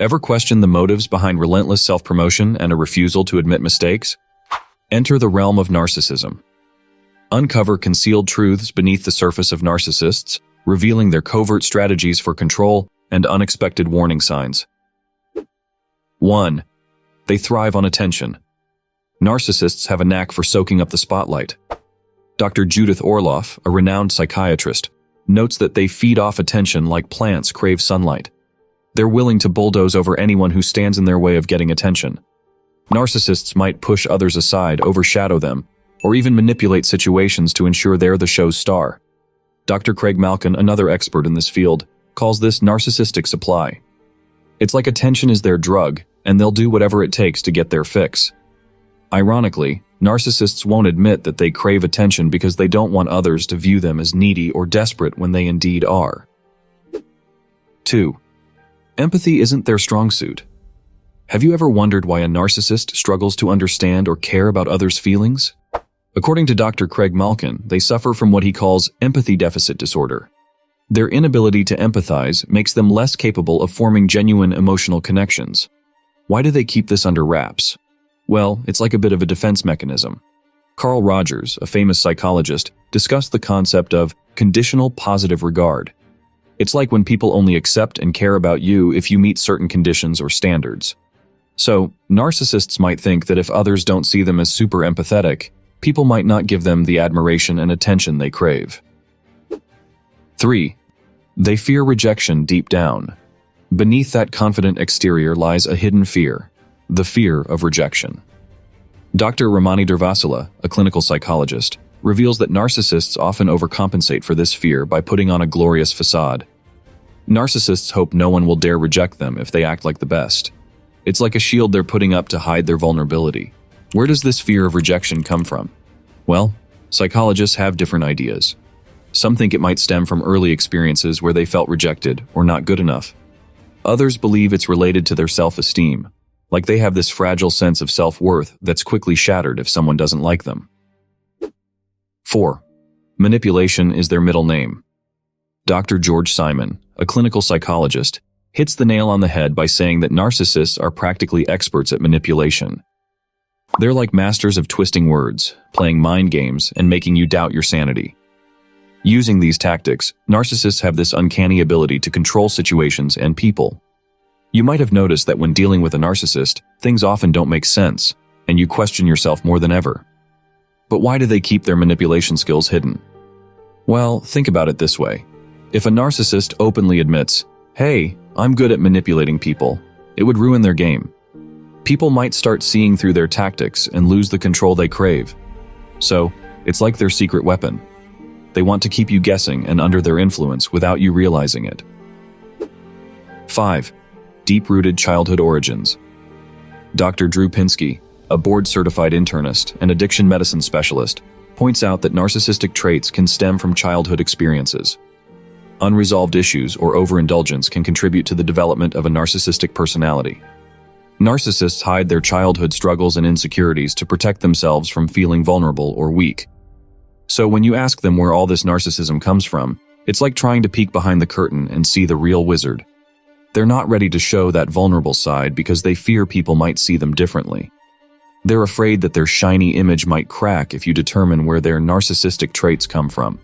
Ever question the motives behind relentless self-promotion and a refusal to admit mistakes? Enter the realm of narcissism. Uncover concealed truths beneath the surface of narcissists, revealing their covert strategies for control and unexpected warning signs. 1. They thrive on attention. Narcissists have a knack for soaking up the spotlight. Dr. Judith Orloff, a renowned psychiatrist, notes that they feed off attention like plants crave sunlight. They're willing to bulldoze over anyone who stands in their way of getting attention. Narcissists might push others aside, overshadow them, or even manipulate situations to ensure they're the show's star. Dr. Craig Malkin, another expert in this field, calls this narcissistic supply. It's like attention is their drug, and they'll do whatever it takes to get their fix. Ironically, narcissists won't admit that they crave attention because they don't want others to view them as needy or desperate when they indeed are. 2. Empathy isn't their strong suit. Have you ever wondered why a narcissist struggles to understand or care about others' feelings? According to Dr. Craig Malkin, they suffer from what he calls empathy deficit disorder. Their inability to empathize makes them less capable of forming genuine emotional connections. Why do they keep this under wraps? Well, it's like a bit of a defense mechanism. Carl Rogers, a famous psychologist, discussed the concept of conditional positive regard. It's like when people only accept and care about you if you meet certain conditions or standards. So, narcissists might think that if others don't see them as super empathetic, people might not give them the admiration and attention they crave. 3. They fear rejection deep down. Beneath that confident exterior lies a hidden fear, the fear of rejection. Dr. Ramani Durvasula, a clinical psychologist, reveals that narcissists often overcompensate for this fear by putting on a glorious facade. Narcissists hope no one will dare reject them if they act like the best. It's like a shield they're putting up to hide their vulnerability. Where does this fear of rejection come from? Well, psychologists have different ideas. Some think it might stem from early experiences where they felt rejected or not good enough. Others believe it's related to their self-esteem, like they have this fragile sense of self-worth that's quickly shattered if someone doesn't like them. 4. Manipulation is their middle name. Dr. George Simon, a clinical psychologist, hits the nail on the head by saying that narcissists are practically experts at manipulation. They're like masters of twisting words, playing mind games, and making you doubt your sanity. Using these tactics, narcissists have this uncanny ability to control situations and people. You might have noticed that when dealing with a narcissist, things often don't make sense, and you question yourself more than ever. But why do they keep their manipulation skills hidden? Well, think about it this way. If a narcissist openly admits, "Hey, I'm good at manipulating people," it would ruin their game. People might start seeing through their tactics and lose the control they crave. So, it's like their secret weapon. They want to keep you guessing and under their influence without you realizing it. 5. Deep-rooted childhood origins. Dr. Drew Pinsky, a board-certified internist and addiction medicine specialist, points out that narcissistic traits can stem from childhood experiences. Unresolved issues or overindulgence can contribute to the development of a narcissistic personality. Narcissists hide their childhood struggles and insecurities to protect themselves from feeling vulnerable or weak. So when you ask them where all this narcissism comes from, it's like trying to peek behind the curtain and see the real wizard. They're not ready to show that vulnerable side because they fear people might see them differently. They're afraid that their shiny image might crack if you determine where their narcissistic traits come from.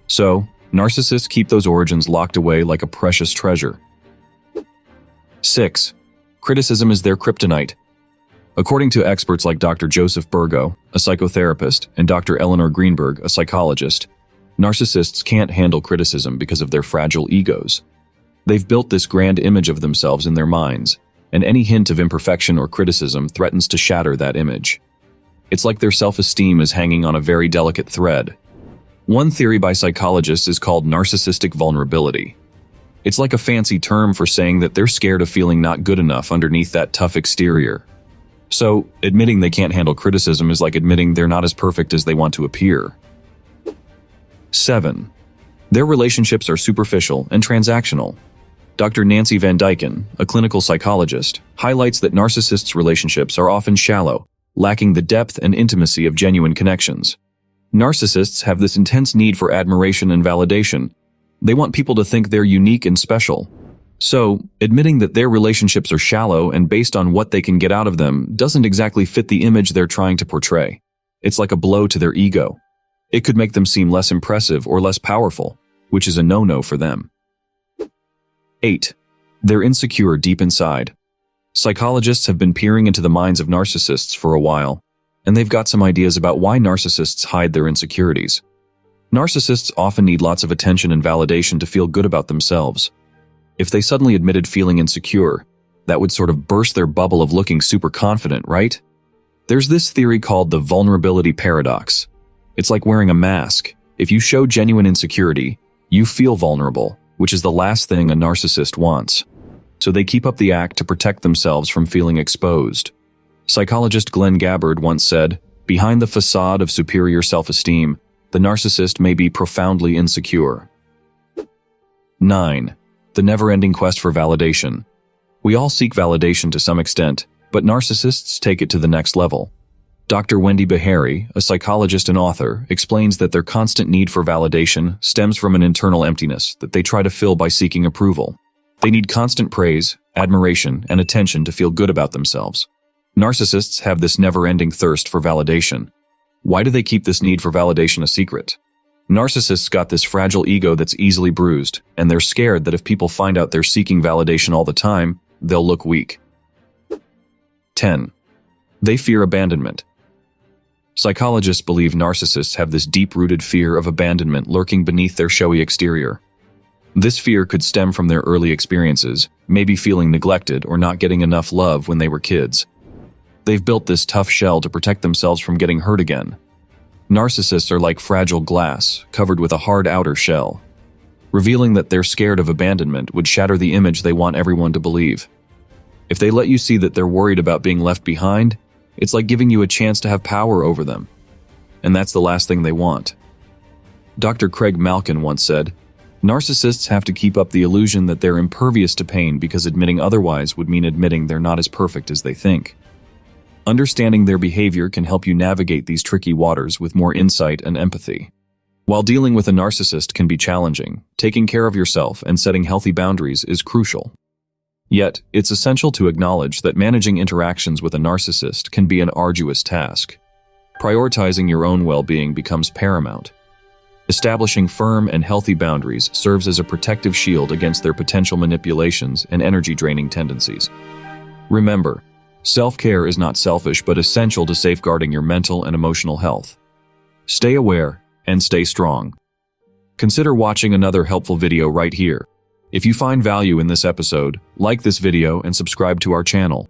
So, narcissists keep those origins locked away like a precious treasure. 6. Criticism is their kryptonite. According to experts like Dr. Joseph Burgo, a psychotherapist, and Dr. Eleanor Greenberg, a psychologist, narcissists can't handle criticism because of their fragile egos. They've built this grand image of themselves in their minds, and any hint of imperfection or criticism threatens to shatter that image. It's like their self-esteem is hanging on a very delicate thread. One theory by psychologists is called narcissistic vulnerability. It's like a fancy term for saying that they're scared of feeling not good enough underneath that tough exterior. So, admitting they can't handle criticism is like admitting they're not as perfect as they want to appear. 7. Their relationships are superficial and transactional. Dr. Nancy Van Dyken, a clinical psychologist, highlights that narcissists' relationships are often shallow, lacking the depth and intimacy of genuine connections. Narcissists have this intense need for admiration and validation. They want people to think they're unique and special. So, admitting that their relationships are shallow and based on what they can get out of them doesn't exactly fit the image they're trying to portray. It's like a blow to their ego. It could make them seem less impressive or less powerful, which is a no-no for them. 8. They're insecure deep inside. Psychologists have been peering into the minds of narcissists for a while, and they've got some ideas about why narcissists hide their insecurities. Narcissists often need lots of attention and validation to feel good about themselves. If they suddenly admitted feeling insecure, that would sort of burst their bubble of looking super confident, right? There's this theory called the vulnerability paradox. It's like wearing a mask. If you show genuine insecurity, you feel vulnerable, which is the last thing a narcissist wants. So they keep up the act to protect themselves from feeling exposed. Psychologist Glenn Gabbard once said, "Behind the facade of superior self-esteem, the narcissist may be profoundly insecure." 9. The never-ending quest for validation. We all seek validation to some extent, but narcissists take it to the next level. Dr. Wendy Beharry, a psychologist and author, explains that their constant need for validation stems from an internal emptiness that they try to fill by seeking approval. They need constant praise, admiration, and attention to feel good about themselves. Narcissists have this never-ending thirst for validation. Why do they keep this need for validation a secret? Narcissists got this fragile ego that's easily bruised, and they're scared that if people find out they're seeking validation all the time, they'll look weak. 10. They fear abandonment. Psychologists believe narcissists have this deep-rooted fear of abandonment lurking beneath their showy exterior. This fear could stem from their early experiences, maybe feeling neglected or not getting enough love when they were kids. They've built this tough shell to protect themselves from getting hurt again. Narcissists are like fragile glass, covered with a hard outer shell. Revealing that they're scared of abandonment would shatter the image they want everyone to believe. If they let you see that they're worried about being left behind, it's like giving you a chance to have power over them. And that's the last thing they want. Dr. Craig Malkin once said, "Narcissists have to keep up the illusion that they're impervious to pain because admitting otherwise would mean admitting they're not as perfect as they think." Understanding their behavior can help you navigate these tricky waters with more insight and empathy. While dealing with a narcissist can be challenging, taking care of yourself and setting healthy boundaries is crucial. Yet, it's essential to acknowledge that managing interactions with a narcissist can be an arduous task. Prioritizing your own well-being becomes paramount. Establishing firm and healthy boundaries serves as a protective shield against their potential manipulations and energy-draining tendencies. Remember, self-care is not selfish but essential to safeguarding your mental and emotional health. Stay aware and stay strong. Consider watching another helpful video right here. If you find value in this episode, like this video and subscribe to our channel.